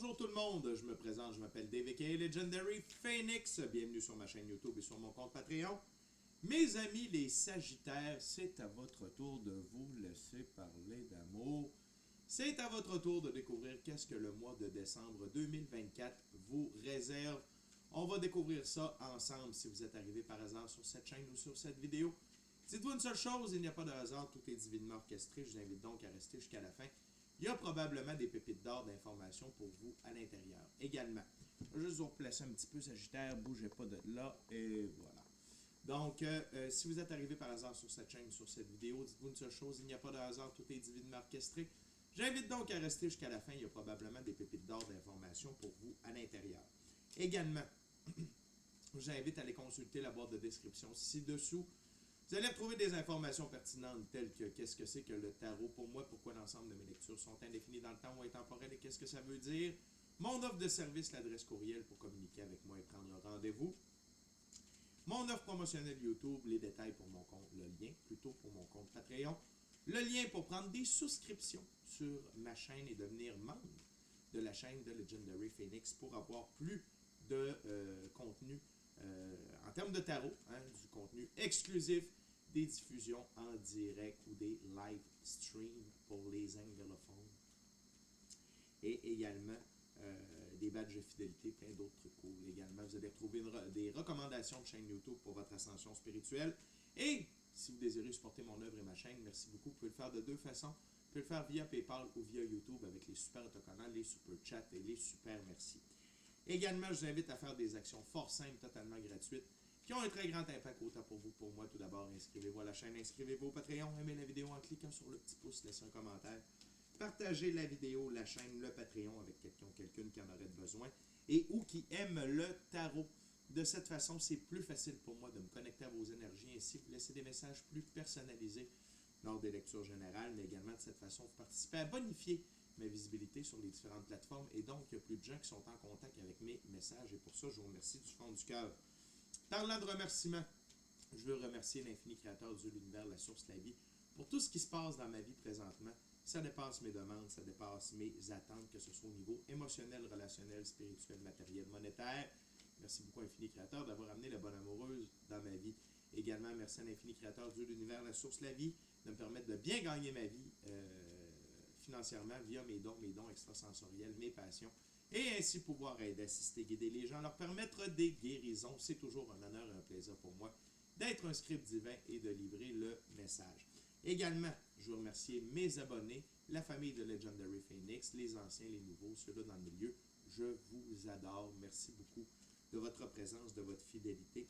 Bonjour tout le monde, je me présente, je m'appelle Dave aka Legendary Phoenix. Bienvenue sur ma chaîne YouTube et sur mon compte Patreon. Mes amis les Sagittaires, c'est à votre tour de vous laisser parler d'amour. C'est à votre tour de découvrir qu'est-ce que le mois de décembre 2024 vous réserve. On va découvrir ça ensemble si vous êtes arrivé par hasard sur cette chaîne ou sur cette vidéo. Dites-vous une seule chose, il n'y a pas de hasard, tout est divinement orchestré. Je vous invite donc à rester jusqu'à la fin. Il y a probablement des pépites d'or d'informations pour vous à l'intérieur. Également, je vais juste vous replacer un petit peu Sagittaire, bougez pas de là, et voilà. Donc, si vous êtes arrivé par hasard sur cette chaîne, sur cette vidéo, dites-vous une seule chose, il n'y a pas de hasard, tout est divinement orchestré. J'invite donc à rester jusqu'à la fin, il y a probablement des pépites d'or d'informations pour vous à l'intérieur. Également, j'invite à aller consulter la boîte de description ci-dessous. Vous allez retrouver des informations pertinentes telles que qu'est-ce que c'est que le tarot pour moi, pourquoi l'ensemble de mes lectures sont indéfinies dans le temps ou intemporelles et qu'est-ce que ça veut dire. Mon offre de service, l'adresse courriel pour communiquer avec moi et prendre rendez-vous. Mon offre promotionnelle YouTube, les détails pour mon compte, le lien plutôt pour mon compte Patreon. Le lien pour prendre des souscriptions sur ma chaîne et devenir membre de la chaîne de Legendary Phoenix pour avoir plus de contenu en termes de tarot, du contenu exclusif, des diffusions en direct ou des live streams pour les anglophones. Et également des badges de fidélité, plein d'autres trucs cool. Également, vous allez retrouver des recommandations de chaîne YouTube pour votre ascension spirituelle. Et si vous désirez supporter mon œuvre et ma chaîne, merci beaucoup. Vous pouvez le faire de deux façons. Vous pouvez le faire via PayPal ou via YouTube avec les super autocollants, les super chats et les super merci. Également, je vous invite à faire des actions fort simples, totalement gratuites, qui ont un très grand impact autant pour vous que pour moi. Tout d'abord, inscrivez-vous à la chaîne, inscrivez-vous au Patreon, aimez la vidéo en cliquant sur le petit pouce, laissez un commentaire. Partagez la vidéo, la chaîne, le Patreon avec quelqu'un ou quelqu'une qui en aurait besoin et ou qui aime le tarot. De cette façon, c'est plus facile pour moi de me connecter à vos énergies, ainsi vous laissez des messages plus personnalisés lors des lectures générales, mais également de cette façon, vous participez à bonifier ma visibilité sur les différentes plateformes et donc il y a plus de gens qui sont en contact avec mes messages et pour ça, je vous remercie du fond du cœur. Parlant de remerciements, je veux remercier l'infini créateur de l'univers, la source, la vie, pour tout ce qui se passe dans ma vie présentement. Ça dépasse mes demandes, ça dépasse mes attentes, que ce soit au niveau émotionnel, relationnel, spirituel, matériel, monétaire. Merci beaucoup, Infini Créateur, d'avoir amené la bonne amoureuse dans ma vie. Également, merci à l'Infini Créateur, Dieu, l'univers, la source, la vie, de me permettre de bien gagner ma vie financièrement via mes dons extrasensoriels, mes passions, et ainsi pouvoir aider, assister, guider les gens, leur permettre des guérisons. C'est toujours un honneur et un plaisir pour moi d'être un script divin et de livrer le message. Également, je veux remercier mes abonnés, la famille de Legendary Phoenix, les anciens, les nouveaux, ceux-là dans le milieu. Je vous adore. Merci beaucoup de votre présence, de votre fidélité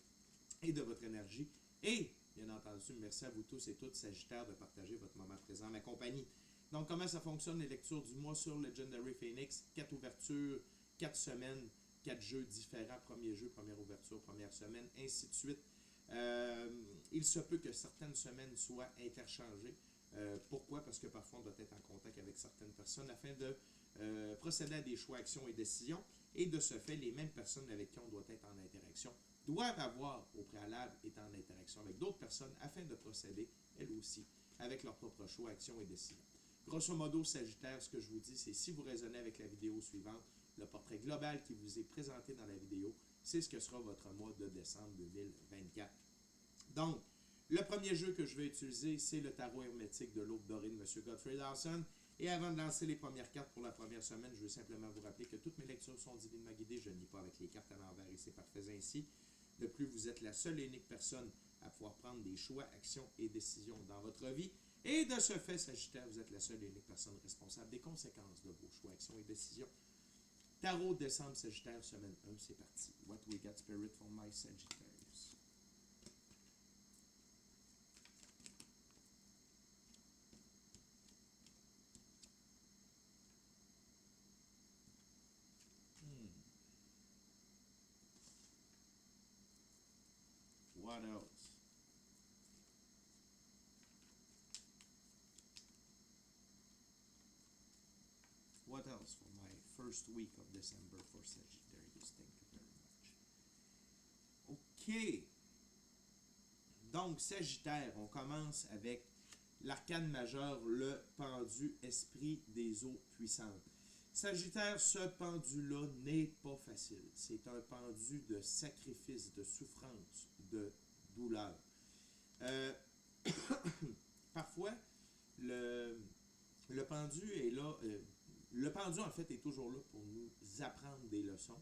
et de votre énergie. Et, bien entendu, merci à vous tous et toutes, Sagittaires, de partager votre moment présent en ma compagnie. Donc, comment ça fonctionne, les lectures du mois sur Legendary Phoenix? 4 ouvertures, 4 semaines, 4 jeux différents. Premier jeu, première ouverture, première semaine, ainsi de suite. Il se peut que certaines semaines soient interchangées. Pourquoi? Parce que parfois on doit être en contact avec certaines personnes afin de procéder à des choix, actions et décisions. Et de ce fait, les mêmes personnes avec qui on doit être en interaction doivent avoir au préalable été en interaction avec d'autres personnes afin de procéder, elles aussi, avec leurs propres choix, actions et décisions. Grosso modo, Sagittaire, ce que je vous dis, c'est si vous raisonnez avec la vidéo suivante, le portrait global qui vous est présenté dans la vidéo, c'est ce que sera votre mois de décembre 2024. Donc, le premier jeu que je vais utiliser, c'est le tarot hermétique de l'Aube dorée de M. Godfrey Dawson. Et avant de lancer les premières cartes pour la première semaine, je veux simplement vous rappeler que toutes mes lectures sont divinement guidées. Je ne lis pas avec les cartes à l'envers et c'est parfait ainsi. De plus, vous êtes la seule et unique personne à pouvoir prendre des choix, actions et décisions dans votre vie. Et de ce fait, Sagittaire, vous êtes la seule et unique personne responsable des conséquences de vos choix, actions et décisions. Tarot décembre Sagittaire, semaine 1, c'est parti. What we got spirit for my Sagittaires? What else? What else for my first week of December for Sagittarius? Thank you very much. OK. Donc, Sagittaire, on commence avec l'arcane majeur, le pendu esprit des eaux puissantes. Sagittaire, ce pendu-là n'est pas facile. C'est un pendu de sacrifice, de souffrance, de douleur. Euh, Parfois, le, le pendu est là. Le pendu, en fait, est toujours là pour nous apprendre des leçons.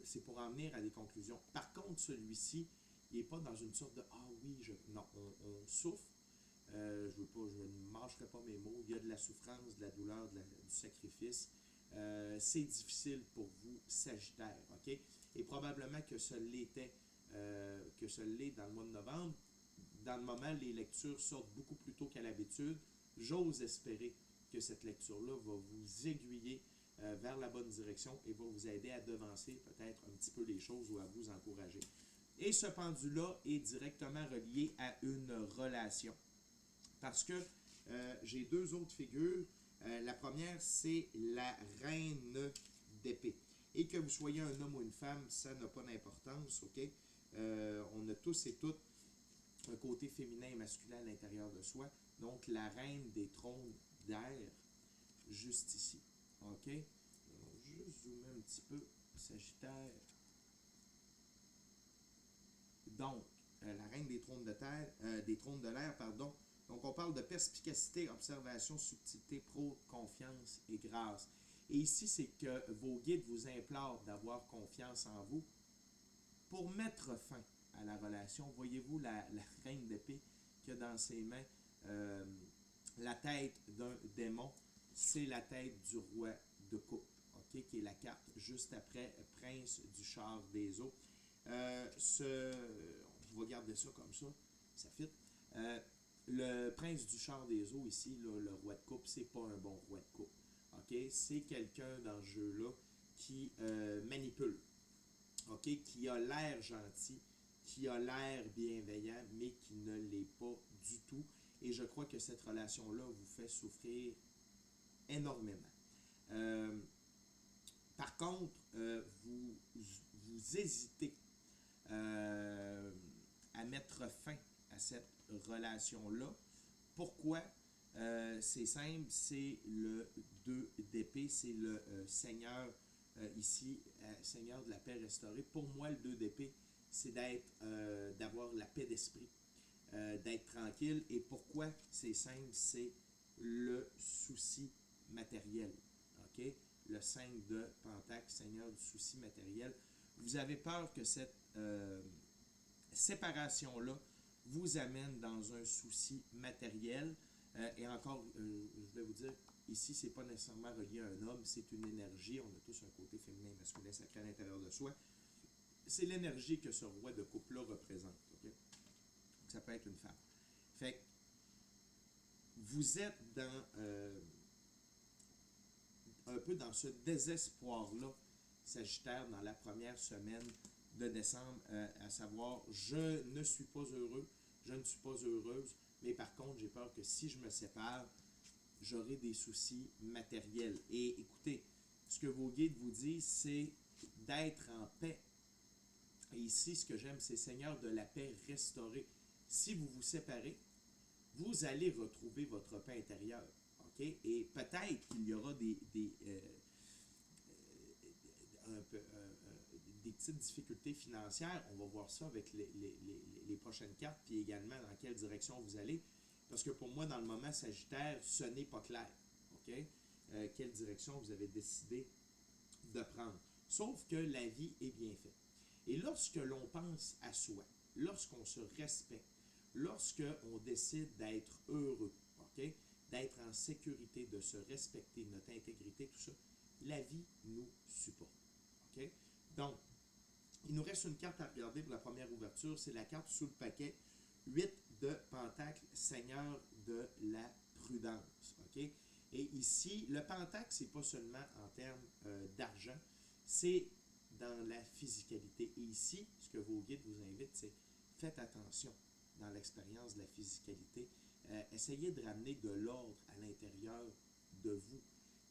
C'est pour en venir à des conclusions. Par contre, celui-ci, il n'est pas dans une sorte de ah oui, non, on souffre. Je ne mâcherai pas mes mots. Il y a de la souffrance, de la douleur, du sacrifice. C'est difficile pour vous, Sagittaire, ok? Et probablement que ce l'était, que ce l'est dans le mois de novembre. Dans le moment, les lectures sortent beaucoup plus tôt qu'à l'habitude. J'ose espérer que cette lecture-là va vous aiguiller vers la bonne direction et va vous aider à devancer peut-être un petit peu les choses ou à vous encourager. Et ce pendu-là est directement relié à une relation. Parce que j'ai deux autres figures. La première, c'est la reine d'épée. Et que vous soyez un homme ou une femme, ça n'a pas d'importance, ok? On a tous et toutes un côté féminin et masculin à l'intérieur de soi. Donc, la reine des trônes d'air, juste ici. OK? On va juste zoomer un petit peu. Sagittaire. Donc, la reine des trônes de terre, des trônes de l'air, pardon. Donc, on parle de perspicacité, observation, subtilité, confiance et grâce. Et ici, c'est que vos guides vous implorent d'avoir confiance en vous pour mettre fin à la relation. Voyez-vous la reine d'épée qui a dans ses mains la tête d'un démon, c'est la tête du roi de coupe, okay, qui est la carte juste après prince du char des eaux. On va garder ça comme ça fit. Le prince du char des eaux ici, là, le roi de coupe, c'est pas un bon roi de coupe. Okay? C'est quelqu'un dans ce jeu-là qui manipule. Okay, qui a l'air gentil, qui a l'air bienveillant, mais qui ne l'est pas du tout. Et je crois que cette relation-là vous fait souffrir énormément. Par contre, vous hésitez à mettre fin à cette relation-là. Pourquoi? C'est simple, c'est le 2 d'épée, c'est le Seigneur ici, Seigneur de la paix restaurée. Pour moi, le 2 d'épée, c'est d'avoir la paix d'esprit, d'être tranquille. Et pourquoi c'est simple, c'est le souci matériel. Okay? Le 5 de Pentacle, Seigneur du souci matériel. Vous avez peur que cette séparation-là vous amène dans un souci matériel. Et encore, je vais vous dire, ici, c'est pas nécessairement relié à un homme, c'est une énergie. On a tous un côté féminin et masculin sacré à l'intérieur de soi. C'est l'énergie que ce roi de couple-là représente. Okay? Donc, ça peut être une femme. Fait que vous êtes dans un peu dans ce désespoir-là, Sagittaire, dans la première semaine de décembre, à savoir, je ne suis pas heureux, je ne suis pas heureuse, mais par contre, j'ai peur que si je me sépare, j'aurai des soucis matériels. Et écoutez, ce que vos guides vous disent, c'est d'être en paix. Et ici, ce que j'aime, c'est Seigneur de la paix restaurée. Si vous vous séparez, vous allez retrouver votre paix intérieure. Okay? Et peut-être qu'il y aura des petites difficultés financières. On va voir ça avec les prochaines cartes, puis également dans quelle direction vous allez. Parce que pour moi, dans le moment Sagittaire, ce n'est pas clair. Okay? Quelle direction vous avez décidé de prendre. Sauf que la vie est bien faite. Et lorsque l'on pense à soi, lorsqu'on se respecte, lorsqu'on décide d'être heureux, okay? D'être en sécurité, de se respecter, notre intégrité, tout ça, la vie nous supporte. Okay? Donc, il nous reste une carte à regarder pour la première ouverture, c'est la carte sous le paquet, 8 de Pentacle, Seigneur de la prudence. Okay? Et ici, le Pentacle, c'est pas seulement en termes d'argent, c'est dans la physicalité. Et ici, ce que vos guides vous invitent, c'est faites attention dans l'expérience de la physicalité. Essayez de ramener de l'ordre à l'intérieur de vous.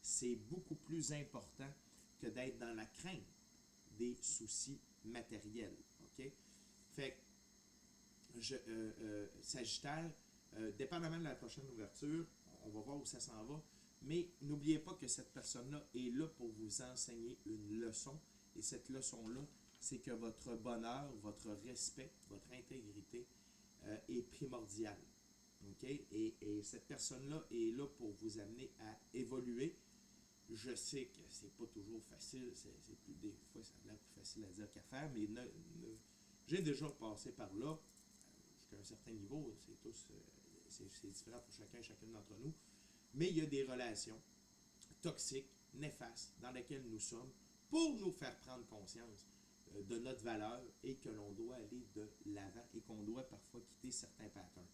C'est beaucoup plus important que d'être dans la crainte des soucis matériels. Okay? Fait que, Sagittaire, dépendamment de la prochaine ouverture, on va voir où ça s'en va, Mais n'oubliez pas que cette personne-là est là pour vous enseigner une leçon. Et cette leçon-là, c'est que votre bonheur, votre respect, votre intégrité est primordial. OK? Et cette personne-là est là pour vous amener à évoluer. Je sais que c'est pas toujours facile, des fois ça a l'air plus facile à dire qu'à faire, mais j'ai déjà passé par là, jusqu'à un certain niveau, c'est différent pour chacun et chacune d'entre nous, mais il y a des relations toxiques, néfastes, dans lesquelles nous sommes, pour nous faire prendre conscience de notre valeur et que l'on doit aller de l'avant et qu'on doit parfois quitter certains patterns.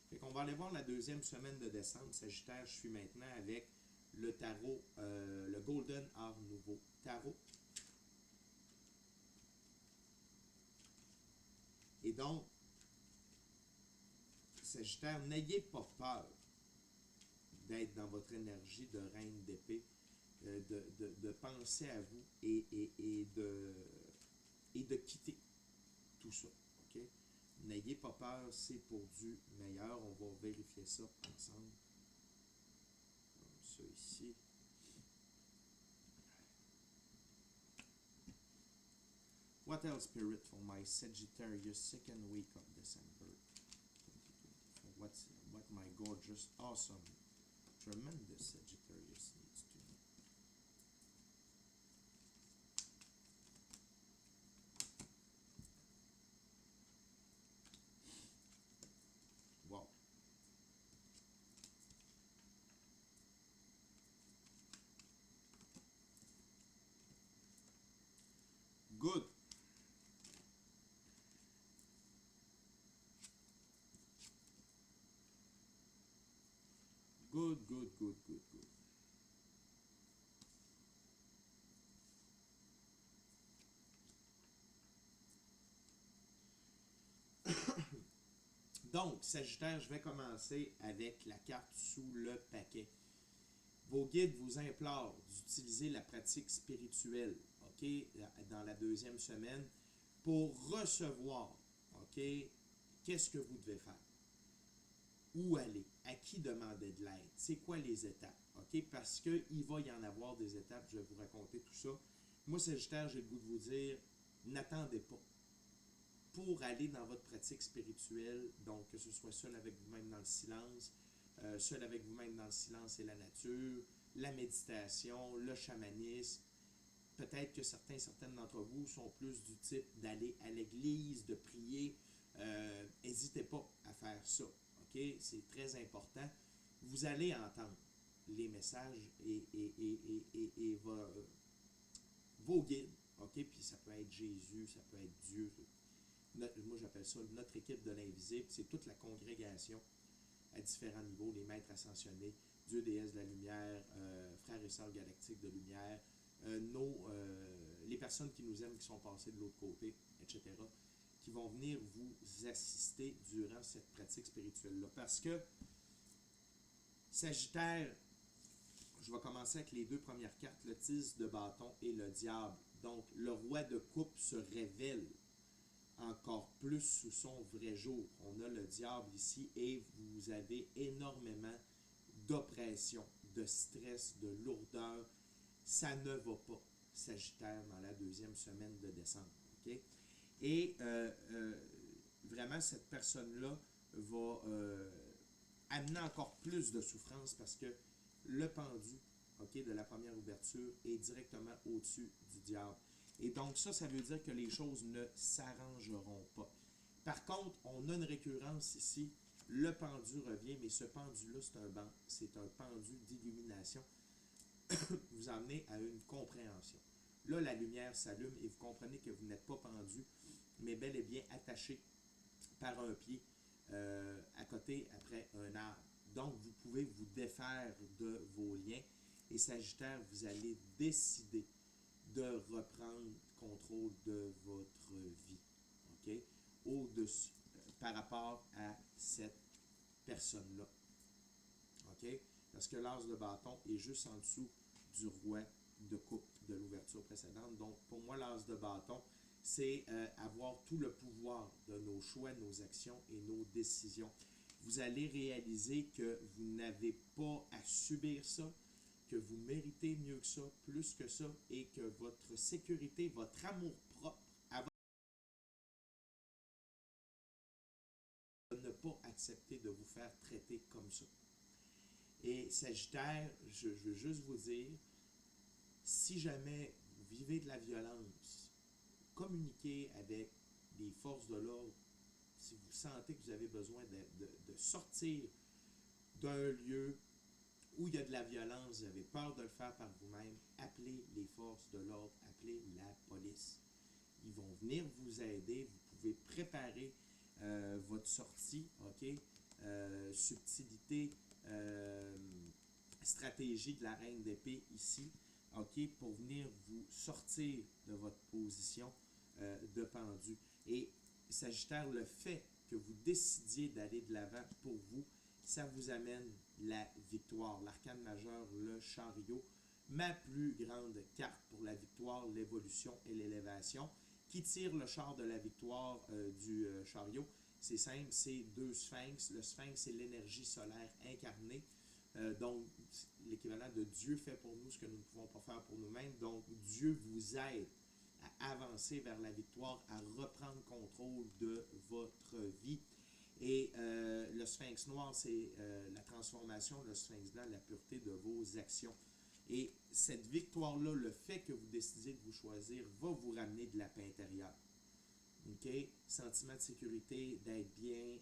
Fait qu'on va aller voir la deuxième semaine de décembre. Sagittaire, je suis maintenant avec le tarot, le Golden Art Nouveau Tarot. Et donc, Sagittaire, n'ayez pas peur d'être dans votre énergie de reine d'épée, de penser à vous et de quitter tout ça. OK? N'ayez pas peur, c'est pour du meilleur. On va vérifier ça ensemble. Comme ça ici. What else, Spirit, for my Sagittarius second week of December 2024? What my gorgeous, awesome, tremendous Sagittarius needs to know? Wow. Good. Good, good, good, good, good. Donc, Sagittaire, je vais commencer avec la carte sous le paquet. Vos guides vous implorent d'utiliser la pratique spirituelle, OK, dans la deuxième semaine, pour recevoir, OK, qu'est-ce que vous devez faire? Où aller? À qui demander de l'aide? C'est quoi les étapes? OK? Parce qu'il va y en avoir des étapes, je vais vous raconter tout ça. Moi, Sagittaire, j'ai le goût de vous dire, n'attendez pas. Pour aller dans votre pratique spirituelle, donc que ce soit seul avec vous-même dans le silence, seul avec vous-même dans le silence et la nature, la méditation, le chamanisme, peut-être que certaines d'entre vous sont plus du type d'aller à l'église, de prier. N'hésitez pas à faire ça. OK? C'est très important. Vous allez entendre les messages et vos guides. OK? Puis ça peut être Jésus, ça peut être Dieu. Moi, j'appelle ça notre équipe de l'invisible. C'est toute la congrégation à différents niveaux, les maîtres ascensionnés, Dieu, déesse de la lumière, frères et sœurs galactiques de lumière, les personnes qui nous aiment, qui sont passées de l'autre côté, etc., qui vont venir vous assister durant cette pratique spirituelle-là. Parce que Sagittaire, je vais commencer avec les deux premières cartes, le 10 de bâton et le diable. Donc, le roi de coupe se révèle encore plus sous son vrai jour. On a le diable ici et vous avez énormément d'oppression, de stress, de lourdeur. Ça ne va pas, Sagittaire, dans la deuxième semaine de décembre. Okay? Et vraiment, cette personne-là va amener encore plus de souffrance parce que le pendu, okay, de la première ouverture est directement au-dessus du diable. Et donc ça veut dire que les choses ne s'arrangeront pas. Par contre, on a une récurrence ici. Le pendu revient, mais ce pendu-là, c'est un pendu d'illumination. Vous amenez à une compréhension. Là, la lumière s'allume et vous comprenez que vous n'êtes pas pendu, mais bel et bien attaché par un pied à côté après un arbre. Donc, vous pouvez vous défaire de vos liens. Et Sagittaire, vous allez décider de reprendre contrôle de votre vie. OK? Au-dessus, par rapport à cette personne-là. OK? Parce que l'as de bâton est juste en dessous du roi de coupe de l'ouverture précédente. Donc, pour moi, l'as de bâton, c'est avoir tout le pouvoir de nos choix, nos actions et nos décisions. Vous allez réaliser que vous n'avez pas à subir ça. que vous méritez mieux que ça, plus que ça, et que votre sécurité, votre amour-propre ne pas accepter de vous faire traiter comme ça. Et Sagittaire, je veux juste vous dire, si jamais vous vivez de la violence, communiquez avec les forces de l'ordre. Si vous sentez que vous avez besoin de sortir d'un lieu où il y a de la violence, vous avez peur de le faire par vous-même, appelez les forces de l'ordre, appelez la police. Ils vont venir vous aider, vous pouvez préparer votre sortie, ok? Subtilité, stratégie de la reine d'épée ici, ok? Pour venir vous sortir de votre position de pendu. Et Sagittaire, le fait que vous décidiez d'aller de l'avant pour vous, ça vous amène la victoire. L'arcane majeur, le chariot, ma plus grande carte pour la victoire, l'évolution et l'élévation. Qui tire le char de la victoire du chariot? C'est simple, c'est deux sphinx. Le sphinx, c'est l'énergie solaire incarnée. Donc, l'équivalent de Dieu fait pour nous ce que nous ne pouvons pas faire pour nous-mêmes. Donc, Dieu vous aide à avancer vers la victoire, à reprendre contrôle de votre vie. Et le sphinx noir, c'est la transformation, le sphinx blanc, la pureté de vos actions. Et cette victoire-là, le fait que vous décidez de vous choisir, va vous ramener de la paix intérieure. OK? Sentiment de sécurité, d'être bien,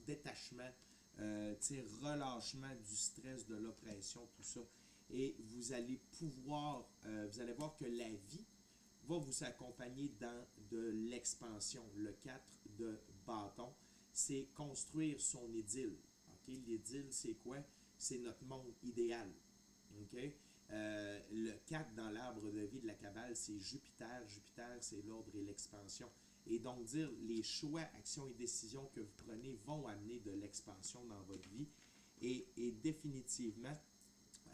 détachement, relâchement du stress, de l'oppression, tout ça. Et vous allez pouvoir, vous allez voir que la vie va vous accompagner dans de l'expansion. Le 4 de bâton, c'est construire son idylle. Okay? L'idylle, c'est quoi? C'est notre monde idéal. Okay? Le 4 dans l'arbre de vie de la Kabbale, c'est Jupiter. Jupiter, c'est l'ordre et l'expansion. Et donc dire les choix, actions et décisions que vous prenez vont amener de l'expansion dans votre vie. Et définitivement,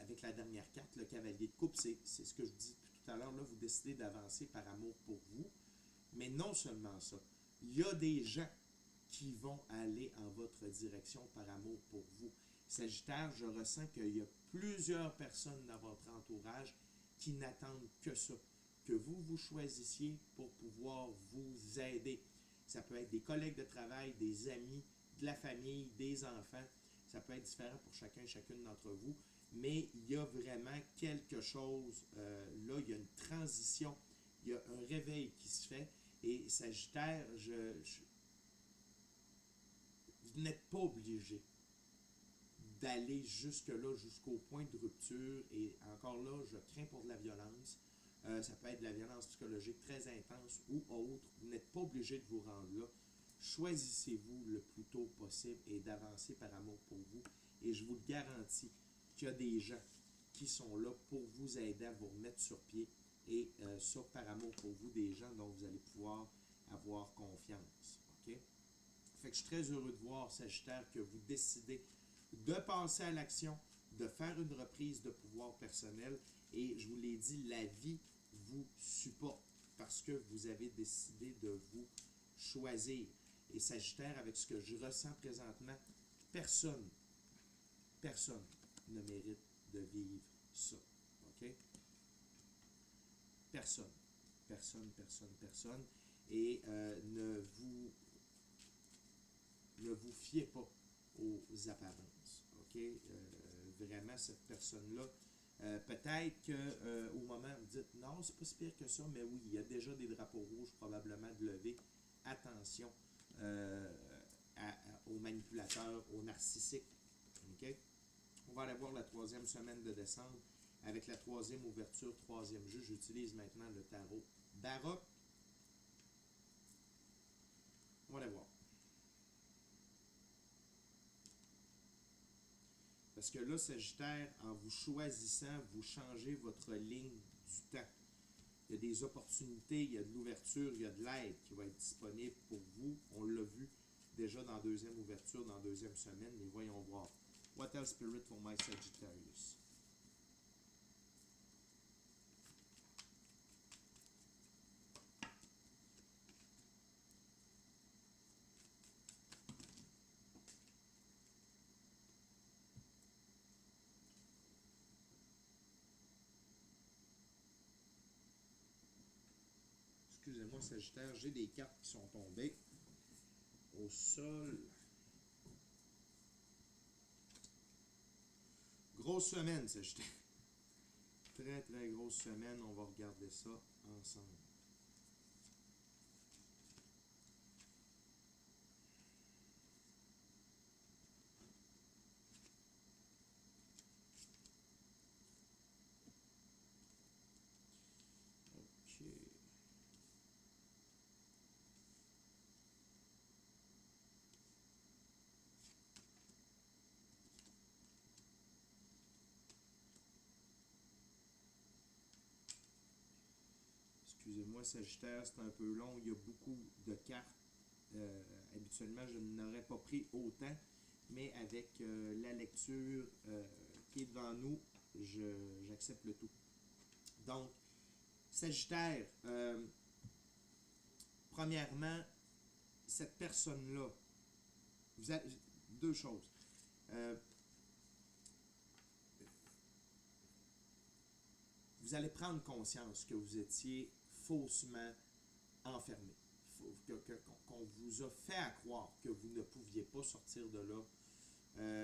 avec la dernière carte, le cavalier de coupe, c'est ce que je dis depuis tout à l'heure, là, vous décidez d'avancer par amour pour vous. Mais non seulement ça, il y a des gens qui vont aller en votre direction par amour pour vous. Sagittaire, je ressens qu'il y a plusieurs personnes dans votre entourage qui n'attendent que ça, que vous vous choisissiez pour pouvoir vous aider. Ça peut être des collègues de travail, des amis, de la famille, des enfants. Ça peut être différent pour chacun et chacune d'entre vous, mais il y a vraiment quelque chose, là, il y a une transition, il y a un réveil qui se fait. Et Sagittaire, vous n'êtes pas obligé d'aller jusque-là, jusqu'au point de rupture. Et encore là, je crains pour de la violence. Ça peut être de la violence psychologique très intense ou autre. Vous n'êtes pas obligé de vous rendre là. Choisissez-vous le plus tôt possible et d'avancer par amour pour vous. Et je vous le garantis qu'il y a des gens qui sont là pour vous aider à vous remettre sur pied. Et ça, par amour pour vous, des gens dont vous allez pouvoir avoir confiance. Okay? Fait que je suis très heureux de voir, Sagittaire, que vous décidez de passer à l'action, de faire une reprise de pouvoir personnel. Et je vous l'ai dit, la vie vous supporte parce que vous avez décidé de vous choisir. Et Sagittaire, avec ce que je ressens présentement, personne ne mérite de vivre ça. OK? Personne. Personne. Et ne vous fiez pas aux apparences. OK? Vraiment, cette personne-là, peut-être qu'au moment où vous dites non, c'est pas si pire que ça, mais oui, il y a déjà des drapeaux rouges probablement de lever. Attention aux manipulateurs, aux narcissiques. OK? On va aller voir la troisième semaine de décembre avec la troisième ouverture, troisième jeu. J'utilise maintenant le tarot Baroque. On va aller voir. Parce que là, Sagittaire, en vous choisissant, vous changez votre ligne du temps. Il y a des opportunités, il y a de l'ouverture, il y a de l'aide qui va être disponible pour vous. On l'a vu déjà dans la deuxième ouverture, dans la deuxième semaine, mais voyons voir. What else spirit for my Sagittarius? 3 Sagittaires, j'ai des cartes qui sont tombées au sol. Grosse semaine, Sagittaire. Très, très grosse semaine. On va regarder ça ensemble. OK. Excusez-moi, Sagittaire, c'est un peu long. Il y a beaucoup de cartes. Habituellement, je n'aurais pas pris autant, mais avec la lecture qui est devant nous, j'accepte le tout. Donc, Sagittaire, premièrement, cette personne-là, vous avez deux choses. Vous allez prendre conscience que vous étiez faussement enfermé. Qu'on vous a fait à croire que vous ne pouviez pas sortir de là.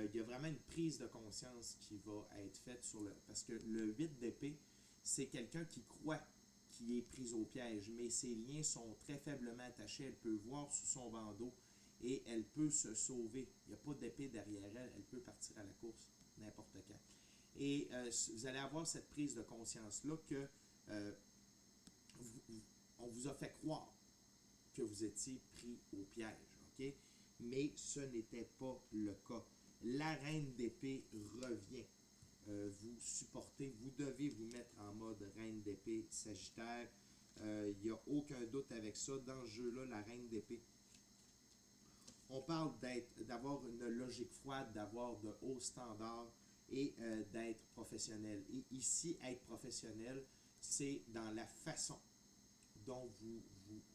Il y a vraiment une prise de conscience qui va être faite sur le... Parce que le 8 d'épée, c'est quelqu'un qui croit qu'il est pris au piège, mais ses liens sont très faiblement attachés. Elle peut voir sous son bandeau et elle peut se sauver. Il n'y a pas d'épée derrière elle. Elle peut partir à la course n'importe quand. Et vous allez avoir cette prise de conscience-là que on vous a fait croire que vous étiez pris au piège, ok? Mais ce n'était pas le cas. La reine d'épée revient vous supporter. Vous devez vous mettre en mode reine d'épée Sagittaire. Il n'y a aucun doute avec ça. Dans ce jeu-là, la reine d'épée, on parle d'avoir une logique froide, d'avoir de hauts standards et d'être professionnel. Et ici, être professionnel, c'est dans la façon dont vous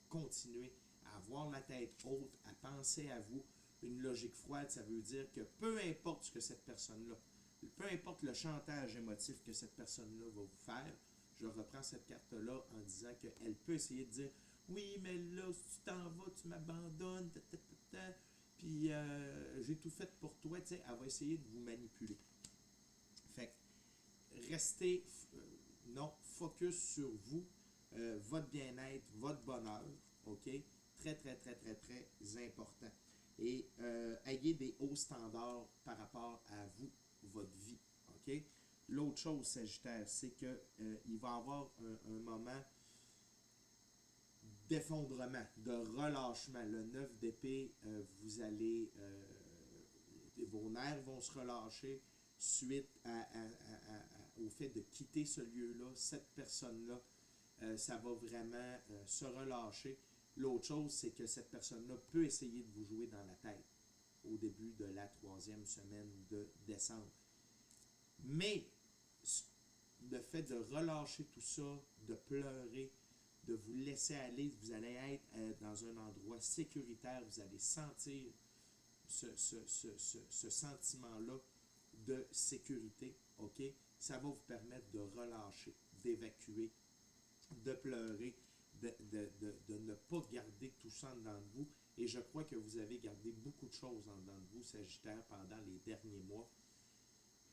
continuez à avoir la tête haute, à penser à vous. Une logique froide, ça veut dire que peu importe ce que cette personne-là, peu importe le chantage émotif que cette personne-là va vous faire, je reprends cette carte-là en disant qu'elle peut essayer de dire « Oui, mais là, si tu t'en vas, tu m'abandonnes, puis j'ai tout fait pour toi. » Tu sais, elle va essayer de vous manipuler. Fait que restez, non, focus sur vous, votre bien-être, votre bonheur, ok? Très, très, très, très, très important. Et ayez des hauts standards par rapport à vous, votre vie, ok? L'autre chose, Sagittaire, c'est que il va y avoir un moment d'effondrement, de relâchement. Le 9 d'épée, vous allez, vos nerfs vont se relâcher suite au fait de quitter ce lieu-là, cette personne-là, ça va vraiment se relâcher. L'autre chose, c'est que cette personne-là peut essayer de vous jouer dans la tête au début de la 3e semaine de décembre. Mais le fait de relâcher tout ça, de pleurer, de vous laisser aller, vous allez être dans un endroit sécuritaire, vous allez sentir ce sentiment-là de sécurité, ok? Ça va vous permettre de relâcher, d'évacuer, de pleurer, de ne pas garder tout ça en dedans de vous. Et je crois que vous avez gardé beaucoup de choses en dedans de vous, Sagittaire, pendant les derniers mois,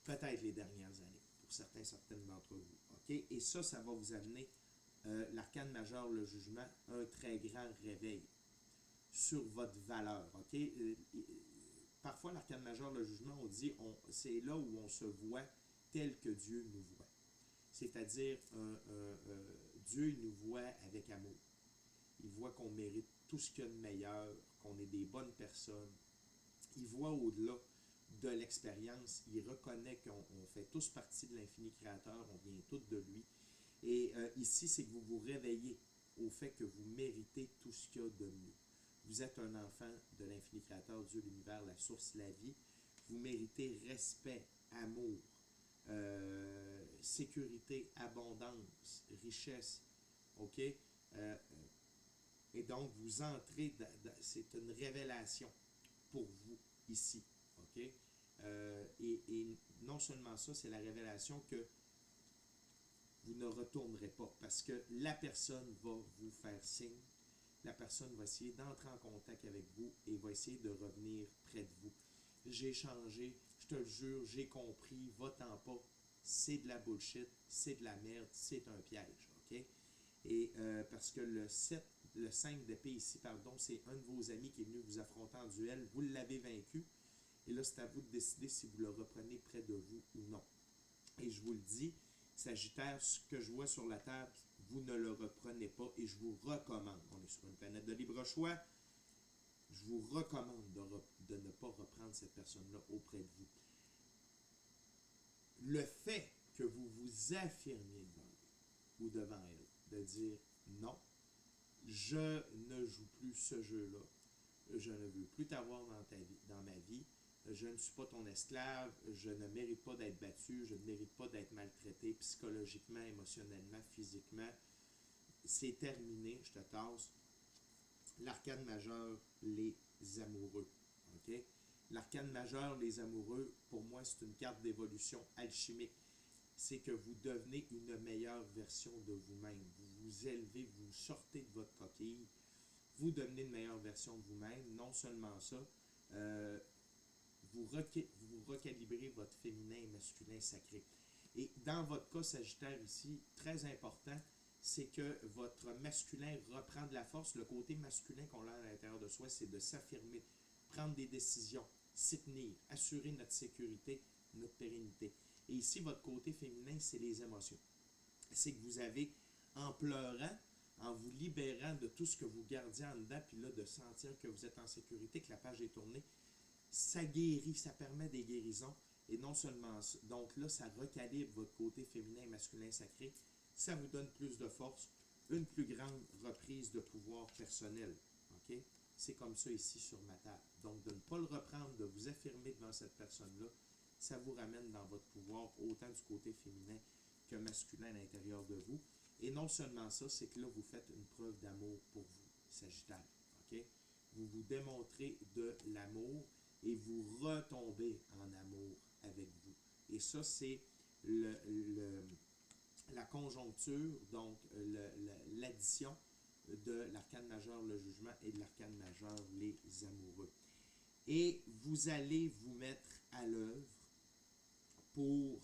peut-être les dernières années, pour certaines d'entre vous, ok? Et ça va vous amener l'arcane majeur, le jugement, un très grand réveil sur votre valeur, ok? Parfois, l'arcane majeur, le jugement, on dit, c'est là où on se voit tel que Dieu nous voit. C'est-à-dire, Dieu nous voit avec amour. Il voit qu'on mérite tout ce qu'il y a de meilleur, qu'on est des bonnes personnes. Il voit au-delà de l'expérience. Il reconnaît qu'on fait tous partie de l'infini créateur, on vient tous de lui. Et ici, c'est que vous vous réveillez au fait que vous méritez tout ce qu'il y a de mieux. Vous êtes un enfant de l'infini créateur, Dieu, l'univers, la source, la vie. Vous méritez respect, amour, sécurité, abondance, richesse. OK? Et donc, vous entrez, c'est une révélation pour vous ici. OK? Et non seulement ça, c'est la révélation que vous ne retournerez pas parce que la personne va vous faire signe la personne va essayer d'entrer en contact avec vous et va essayer de revenir près de vous. J'ai changé, je te le jure, j'ai compris, va-t'en pas, c'est de la bullshit, c'est de la merde, c'est un piège, ok? Et parce que le 5 d'épée ici, pardon, c'est un de vos amis qui est venu vous affronter en duel, vous l'avez vaincu, et là c'est à vous de décider si vous le reprenez près de vous ou non. Et je vous le dis, Sagittaire, ce que je vois sur la table, vous ne le reprenez pas et je vous recommande, on est sur une planète de libre choix, je vous recommande de ne pas reprendre cette personne-là auprès de vous. Le fait que vous vous affirmiez devant lui ou devant elle, de dire non, je ne joue plus ce jeu-là, je ne veux plus t'avoir dans ma vie, je ne suis pas ton esclave, je ne mérite pas d'être battu, je ne mérite pas d'être maltraité psychologiquement, émotionnellement, physiquement. C'est terminé, je te tasse. L'arcane majeur, les amoureux. Okay? L'arcane majeur, les amoureux, pour moi, c'est une carte d'évolution alchimique. C'est que vous devenez une meilleure version de vous-même. Vous vous élevez, vous sortez de votre coquille, vous devenez une meilleure version de vous-même. Non seulement ça, vous recalibrez votre féminin et masculin sacré. Et dans votre cas Sagittaire ici, très important, c'est que votre masculin reprend de la force. Le côté masculin qu'on a à l'intérieur de soi, c'est de s'affirmer, prendre des décisions, s'y tenir, assurer notre sécurité, notre pérennité. Et ici, votre côté féminin, c'est les émotions. C'est que vous avez, en pleurant, en vous libérant de tout ce que vous gardiez en dedans, puis là, de sentir que vous êtes en sécurité, que la page est tournée, ça guérit, ça permet des guérisons. Et non seulement ça, donc là, ça recalibre votre côté féminin et masculin sacré. Ça vous donne plus de force, une plus grande reprise de pouvoir personnel. Okay? C'est comme ça ici sur ma table. Donc, de ne pas le reprendre, de vous affirmer devant cette personne-là, ça vous ramène dans votre pouvoir, autant du côté féminin que masculin à l'intérieur de vous. Et non seulement ça, c'est que là, vous faites une preuve d'amour pour vous, Sagittaire. Okay? Vous vous démontrez de l'amour et vous retombez en amour avec vous. Et ça, c'est la conjoncture, donc l'addition de l'arcane majeur, le jugement, et de l'arcane majeur, les amoureux. Et vous allez vous mettre à l'œuvre pour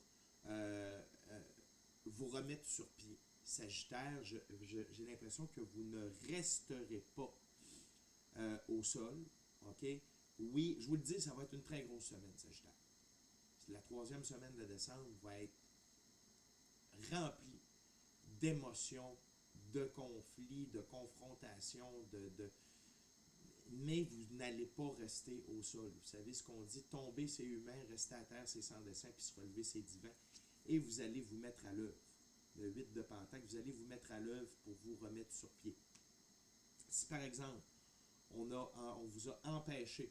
vous remettre sur pied. Sagittaire, j'ai l'impression que vous ne resterez pas au sol. OK? Oui, je vous le dis, ça va être une très grosse semaine, Sagittaire. La troisième semaine de décembre va être remplie d'émotions, de conflits, de confrontations, mais vous n'allez pas rester au sol. Vous savez ce qu'on dit, tomber c'est humain, rester à terre c'est sans dessein, puis se relever c'est divin. Et vous allez vous mettre à l'œuvre. Le 8 de Pentacle, vous allez vous mettre à l'œuvre pour vous remettre sur pied. Si par exemple, on vous a empêché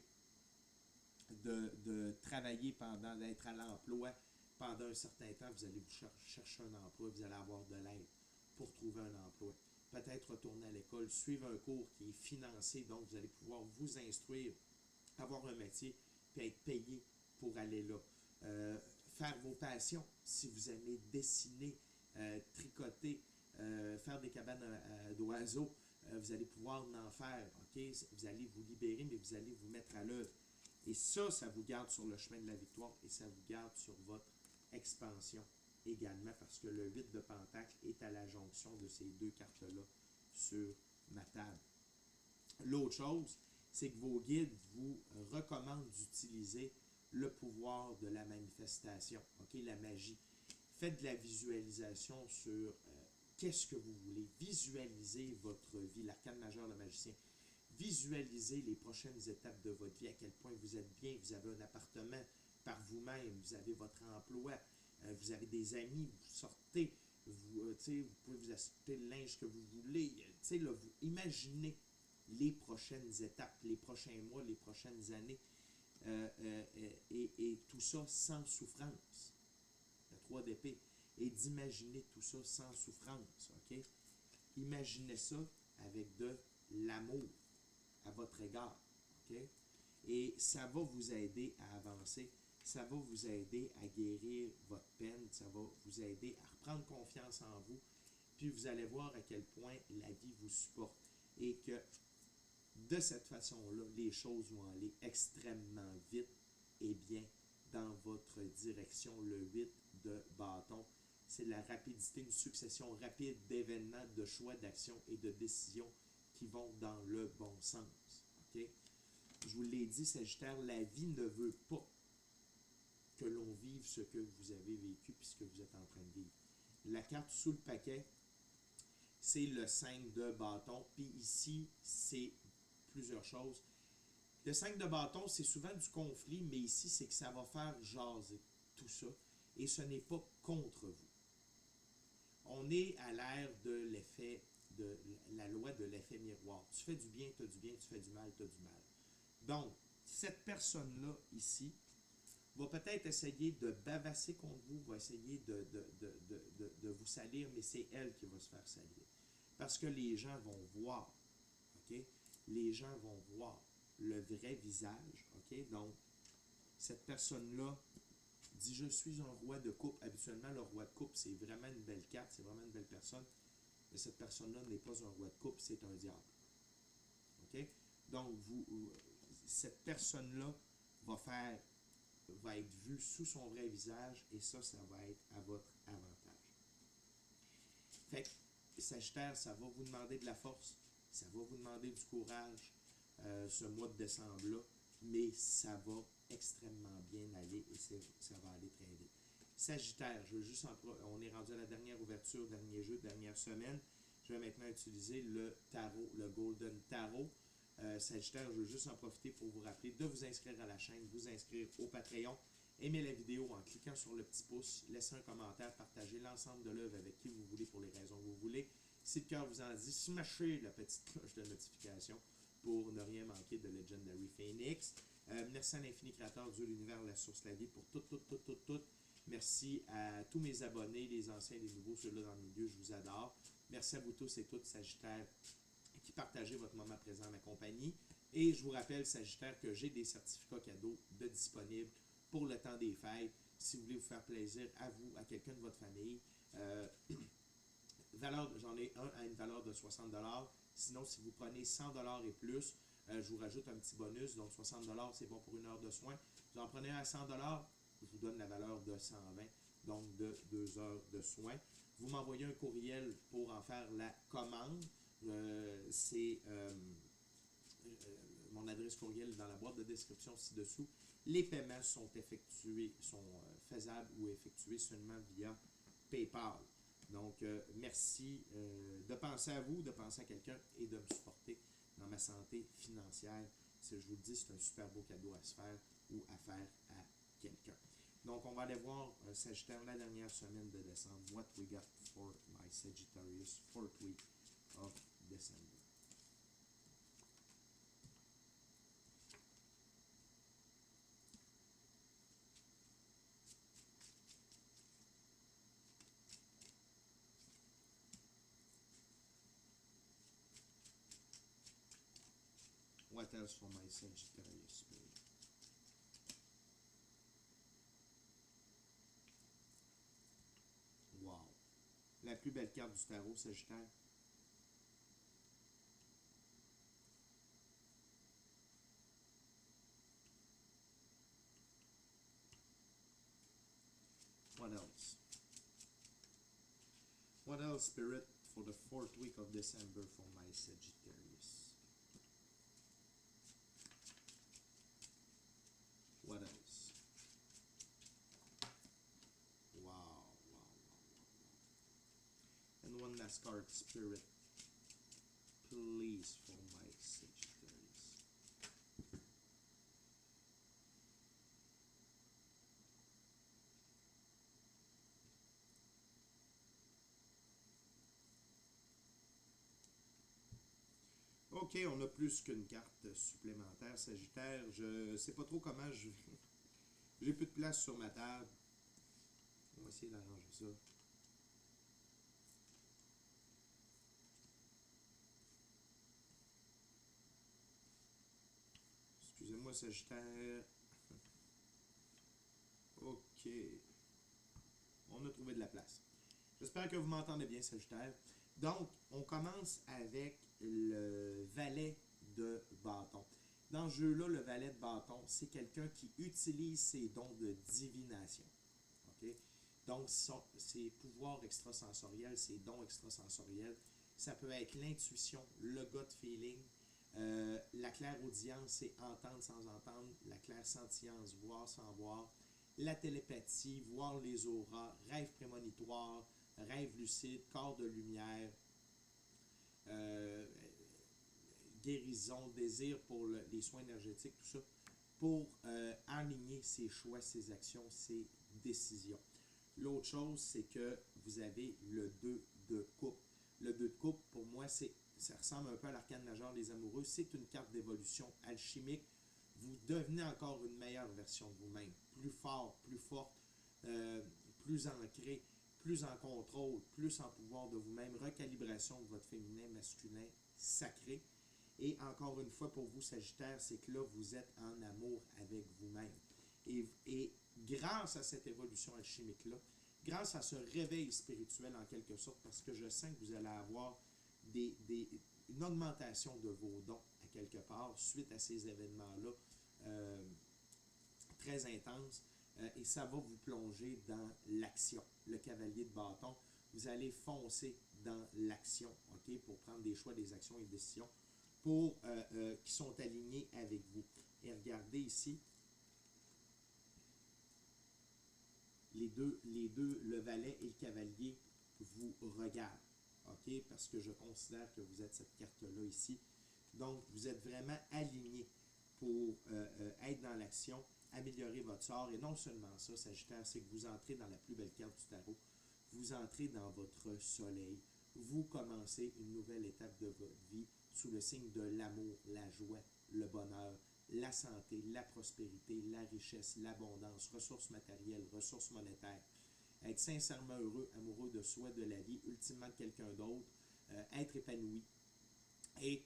de travailler d'être à l'emploi pendant un certain temps, vous allez vous chercher un emploi, vous allez avoir de l'aide pour trouver un emploi. Peut-être retourner à l'école, suivre un cours qui est financé, donc vous allez pouvoir vous instruire, avoir un métier, puis être payé pour aller là. Faire vos passions, si vous aimez dessiner, tricoter, faire des cabanes d'oiseaux, vous allez pouvoir en faire, ok? Vous allez vous libérer, mais vous allez vous mettre à l'œuvre. Et ça vous garde sur le chemin de la victoire et ça vous garde sur votre expansion également parce que le 8 de Pentacle est à la jonction de ces deux cartes-là sur ma table. L'autre chose, c'est que vos guides vous recommandent d'utiliser le pouvoir de la manifestation, okay, la magie. Faites de la visualisation sur qu'est-ce que vous voulez. Visualisez votre vie, l'arcane majeur, le magicien. Visualisez les prochaines étapes de votre vie, à quel point vous êtes bien, vous avez un appartement par vous-même, vous avez votre emploi, vous avez des amis, vous sortez, vous pouvez vous acheter le linge que vous voulez. Là, vous imaginez les prochaines étapes, les prochains mois, les prochaines années, et tout ça sans souffrance. Le 3 d'épée. Et d'imaginer tout ça sans souffrance. Okay? Imaginez ça avec de l'amour à votre égard. Okay? Et ça va vous aider à avancer, ça va vous aider à guérir votre peine, ça va vous aider à reprendre confiance en vous, puis vous allez voir à quel point la vie vous supporte. et que de cette façon-là, les choses vont aller extrêmement vite et bien dans votre direction. Le 8 de bâton, c'est la rapidité, une succession rapide d'événements, de choix, d'actions et de décisions qui vont dans le bon sens. Okay? Je vous l'ai dit, Sagittaire, la vie ne veut pas que l'on vive ce que vous avez vécu puis ce que vous êtes en train de vivre. La carte sous le paquet, c'est le 5 de bâton. Puis ici, c'est plusieurs choses. Le 5 de bâton, c'est souvent du conflit, mais ici, c'est que ça va faire jaser tout ça. Et ce n'est pas contre vous. On est à l'ère de l'effet, de la loi de l'effet miroir. Tu fais du bien, tu as du bien, tu fais du mal, tu as du mal. Donc, cette personne-là, ici, va peut-être essayer de bavasser contre vous, va essayer de vous salir, mais c'est elle qui va se faire salir. Parce que les gens vont voir, ok? Les gens vont voir le vrai visage, ok? Donc, cette personne-là dit « Je suis un roi de coupe ». Habituellement, le roi de coupe, c'est vraiment une belle carte, c'est vraiment une belle personne. Mais cette personne-là n'est pas un roi de coupe, c'est un diable. Ok? Donc, cette personne-là va être vue sous son vrai visage et ça va être à votre avantage. Fait que, Sagittaire, ça va vous demander de la force, ça va vous demander du courage ce mois de décembre-là, mais ça va extrêmement bien aller et ça va aller très vite. Sagittaire, on est rendu à la dernière ouverture, dernier jeu, dernière semaine. Je vais maintenant utiliser le tarot, le Golden Tarot. Sagittaire, je veux juste en profiter pour vous rappeler de vous inscrire à la chaîne, vous inscrire au Patreon, aimer la vidéo en cliquant sur le petit pouce, laisser un commentaire, partager l'ensemble de l'œuvre avec qui vous voulez pour les raisons que vous voulez. Si le cœur vous en dit, smashez la petite cloche de notification pour ne rien manquer de Legendary Phoenix. Merci à l'infini créateur, Dieu, l'univers, la source, la vie, pour tout. Merci à tous mes abonnés, les anciens, les nouveaux, ceux-là dans le milieu, je vous adore. Merci à vous tous et toutes, Sagittaire, qui partagez votre moment présent à ma compagnie. Et je vous rappelle, Sagittaire, que j'ai des certificats cadeaux de disponibles pour le temps des fêtes. Si vous voulez vous faire plaisir à vous, à quelqu'un de votre famille, j'en ai un à une valeur de 60 $. Sinon, si vous prenez 100 $ et plus, je vous rajoute un petit bonus. Donc, 60 $, c'est bon pour une heure de soin. Vous en prenez un à 100 $, je vous donne la valeur de 120, donc de 2 heures de soins. Vous m'envoyez un courriel pour en faire la commande. Mon adresse courriel dans la boîte de description ci-dessous. Les paiements sont faisables ou effectués seulement via PayPal. Donc, merci de penser à vous, de penser à quelqu'un et de me supporter dans ma santé financière. Je vous le dis, c'est un super beau cadeau à se faire ou à faire à quelqu'un. Donc, on va aller voir Sagittaire la dernière semaine de décembre. What we got for my Sagittarius 4th week of December. What else for my Sagittarius spirit? Wow. La plus belle carte du tarot, Sagittaire. What else? What else, Spirit, for the 4th week of December for my Sagittarius? What else? Wow. And one last card, Spirit, please, for my Sagittarius. Ok, on a plus qu'une carte supplémentaire, Sagittaire. Je sais pas trop comment j'ai plus de place sur ma table. On va essayer d'arranger ça. Excusez-moi, Sagittaire. Ok. On a trouvé de la place. J'espère que vous m'entendez bien, Sagittaire. Donc, on commence avec le valet de bâton. Dans ce jeu-là, le valet de bâton, c'est quelqu'un qui utilise ses dons de divination. Okay? Donc, ses pouvoirs extrasensoriels, ses dons extrasensoriels, ça peut être l'intuition, le gut feeling, la clairaudience, c'est entendre sans entendre, la clairsentience, voir sans voir, la télépathie, voir les auras, rêve prémonitoire, rêve lucide, corps de lumière, guérison, désir pour les soins énergétiques, tout ça, pour aligner ses choix, ses actions, ses décisions. L'autre chose, c'est que vous avez le 2 de coupe. Le 2 de coupe, pour moi, ça ressemble un peu à l'arcane majeur des amoureux. C'est une carte d'évolution alchimique. Vous devenez encore une meilleure version de vous-même. Plus fort, plus forte, plus ancré, plus en contrôle, plus en pouvoir de vous-même. Recalibration de votre féminin, masculin, sacré. Et encore une fois, pour vous, Sagittaire, c'est que là, vous êtes en amour avec vous-même. Et grâce à cette évolution alchimique-là, grâce à ce réveil spirituel en quelque sorte, parce que je sens que vous allez avoir une augmentation de vos dons à quelque part suite à ces événements-là très intenses, et ça va vous plonger dans l'action. Le cavalier de bâton, vous allez foncer dans l'action, okay, pour prendre des choix, des actions et des décisions qui sont alignés avec vous. Et regardez ici, les deux, le valet et le cavalier vous regardent, ok? Parce que je considère que vous êtes cette carte-là ici. Donc, vous êtes vraiment aligné pour être dans l'action, améliorer votre sort. Et non seulement ça, Sagittaire, c'est que vous entrez dans la plus belle carte du tarot. Vous entrez dans votre soleil. Vous commencez une nouvelle étape de votre vie sous le signe de l'amour, la joie, le bonheur, la santé, la prospérité, la richesse, l'abondance, ressources matérielles, ressources monétaires. Être sincèrement heureux, amoureux de soi, de la vie, ultimement de quelqu'un d'autre, être épanoui et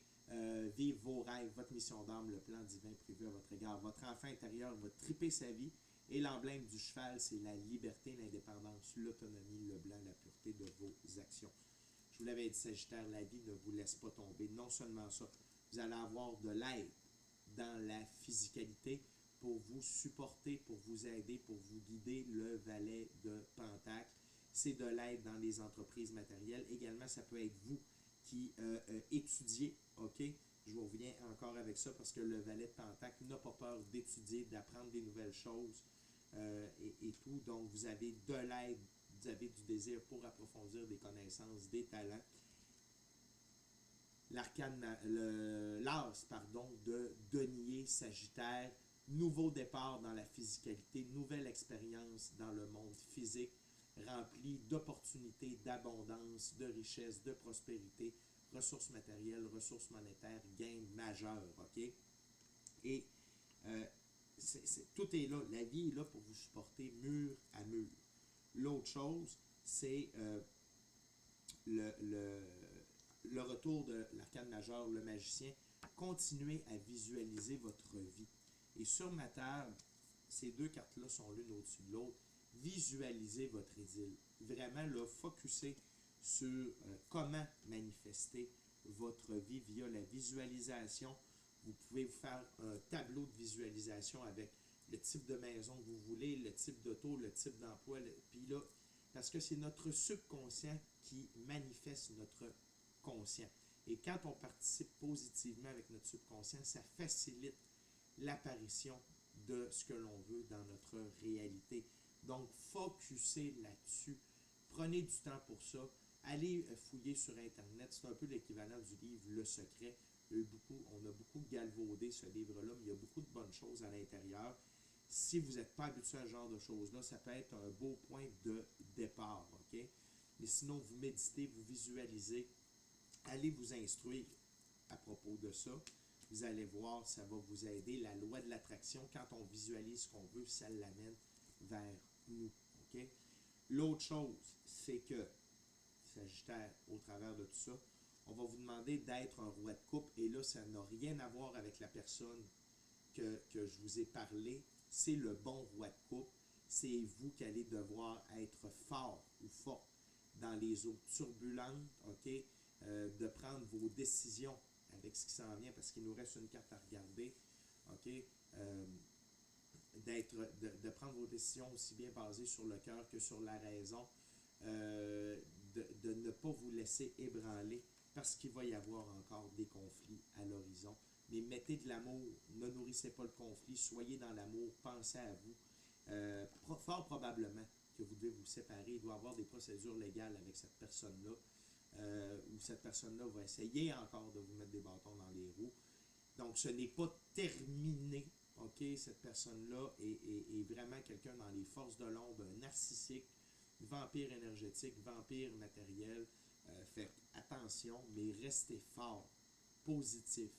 vivre vos rêves, votre mission d'âme, le plan divin prévu à votre égard. Votre enfant intérieur va triper sa vie et l'emblème du cheval, c'est la liberté, l'indépendance, l'autonomie, le blanc, la pureté de vos actions. Je vous l'avais dit, Sagittaire, la vie ne vous laisse pas tomber. Non seulement ça, vous allez avoir de l'aide dans la physicalité pour vous supporter, pour vous aider, pour vous guider. Le valet de Pentacle, c'est de l'aide dans les entreprises matérielles. Également, ça peut être vous qui étudiez, ok? Je vous reviens encore avec ça parce que le valet de Pentacle n'a pas peur d'étudier, d'apprendre des nouvelles choses et tout. Donc, vous avez de l'aide, vous avez du désir pour approfondir des connaissances, des talents. L'as de denier, Sagittaire, nouveau départ dans la physicalité, nouvelle expérience dans le monde physique, rempli d'opportunités, d'abondance, de richesse, de prospérité, ressources matérielles, ressources monétaires, gains majeurs, ok? Et tout est là, la vie est là pour vous supporter mur à mur. L'autre chose, c'est le retour de l'arcane majeur, le magicien. Continuez à visualiser votre vie. Et sur ma table, ces deux cartes-là sont l'une au-dessus de l'autre. Visualisez votre idylle. Vraiment, là, focussez sur comment manifester votre vie via la visualisation. Vous pouvez vous faire un tableau de visualisation avec le type de maison que vous voulez, le type d'auto, le type d'emploi. Puis là, parce que c'est notre subconscient qui manifeste notre conscient. Et quand on participe positivement avec notre subconscient, ça facilite l'apparition de ce que l'on veut dans notre réalité. Donc, focussez là-dessus. Prenez du temps pour ça. Allez fouiller sur Internet. C'est un peu l'équivalent du livre Le Secret. On a beaucoup galvaudé ce livre-là, mais il y a beaucoup de bonnes choses à l'intérieur. Si vous n'êtes pas habitué à ce genre de choses-là, ça peut être un beau point de départ. Okay? Mais sinon, vous méditez, vous visualisez. Allez vous instruire à propos de ça. Vous allez voir, ça va vous aider. La loi de l'attraction, quand on visualise ce qu'on veut, ça l'amène vers nous. Okay? L'autre chose, c'est que, Sagittaire, au travers de tout ça, on va vous demander d'être un roi de coupe. Et là, ça n'a rien à voir avec la personne que je vous ai parlé. C'est le bon roi de coupe. C'est vous qui allez devoir être fort ou fort dans les eaux turbulentes, ok? de prendre vos décisions avec ce qui s'en vient, parce qu'il nous reste une carte à regarder. OK? De prendre vos décisions aussi bien basées sur le cœur que sur la raison, de ne pas vous laisser ébranler parce qu'il va y avoir encore des conflits à l'horizon. Mais mettez de l'amour, ne nourrissez pas le conflit, soyez dans l'amour, pensez à vous. Fort probablement que vous devez vous séparer, il doit y avoir des procédures légales avec cette personne-là, où cette personne-là va essayer encore de vous mettre des bâtons dans les roues. Donc, ce n'est pas terminé. OK, cette personne-là est vraiment quelqu'un dans les forces de l'ombre, un narcissique, vampire énergétique, vampire matériel. Fait attention, mais restez fort, positif,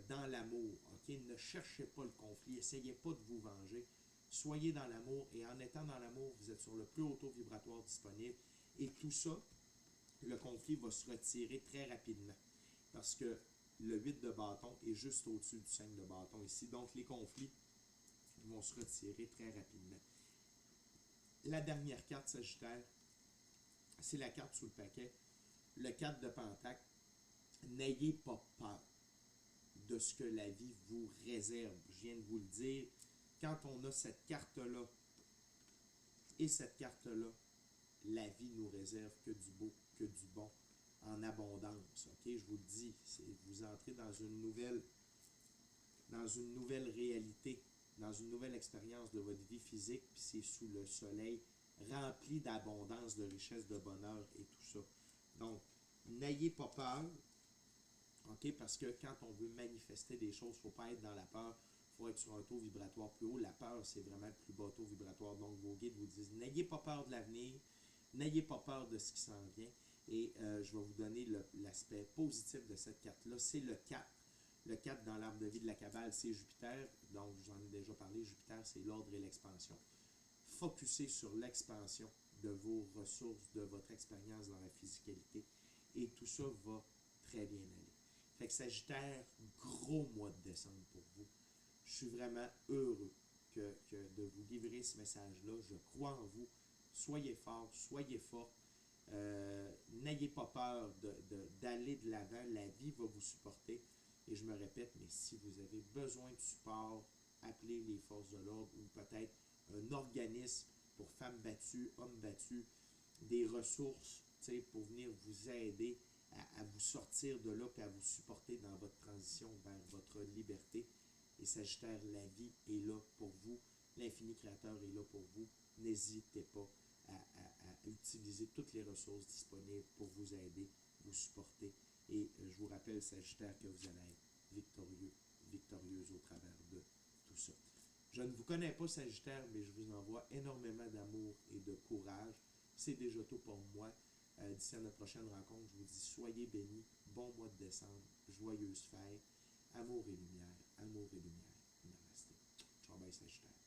dans l'amour. OK, ne cherchez pas le conflit, essayez pas de vous venger. Soyez dans l'amour, et en étant dans l'amour, vous êtes sur le plus haut taux vibratoire disponible. Et tout ça, le conflit va se retirer très rapidement. Parce que le 8 de bâton est juste au-dessus du 5 de bâton ici. Donc, les conflits vont se retirer très rapidement. La dernière carte, Sagittaire, c'est la carte sous le paquet. Le 4 de Pentacle. N'ayez pas peur de ce que la vie vous réserve. Je viens de vous le dire. Quand on a cette carte-là et cette carte-là, la vie nous réserve que du beau, que du bon, en abondance. OK? Je vous le dis, vous entrez dans une nouvelle réalité, dans une nouvelle expérience de votre vie physique, puis c'est sous le soleil, rempli d'abondance, de richesse, de bonheur et tout ça. Donc, n'ayez pas peur, OK? Parce que quand on veut manifester des choses, il ne faut pas être dans la peur, il faut être sur un taux vibratoire plus haut. La peur, c'est vraiment le plus bas taux vibratoire. Donc, vos guides vous disent, n'ayez pas peur de l'avenir, n'ayez pas peur de ce qui s'en vient. Et je vais vous donner l'aspect positif de cette carte-là. C'est le 4. Le 4 dans l'arbre de vie de la Kabbale, c'est Jupiter. Donc, j'en ai déjà parlé. Jupiter, c'est l'ordre et l'expansion. Focussez sur l'expansion de vos ressources, de votre expérience dans la physicalité. Et tout ça va très bien aller. Fait que Sagittaire, gros mois de décembre pour vous. Je suis vraiment heureux que de vous livrer ce message-là. Je crois en vous. Soyez forts, soyez forts. N'ayez pas peur d'aller de l'avant. La vie va vous supporter. Et je me répète, mais si vous avez besoin de support, appelez les forces de l'ordre ou peut-être un organisme pour femmes battues, hommes battus, des ressources pour venir vous aider à vous sortir de là et à vous supporter dans votre transition vers votre liberté. Et Sagittaire, la vie est là pour vous. L'infini créateur est là pour vous. N'hésitez pas à utiliser toutes les ressources disponibles pour vous aider, vous supporter. Et je vous rappelle, Sagittaire, que vous allez être victorieux, victorieuse au travers de tout ça. Je ne vous connais pas, Sagittaire, mais je vous envoie énormément d'amour et de courage. C'est déjà tout pour moi. D'ici à notre prochaine rencontre, je vous dis soyez bénis, bon mois de décembre, joyeuses fêtes, amour et lumière, amour et lumière. Namasté. Ciao, bye, Sagittaire.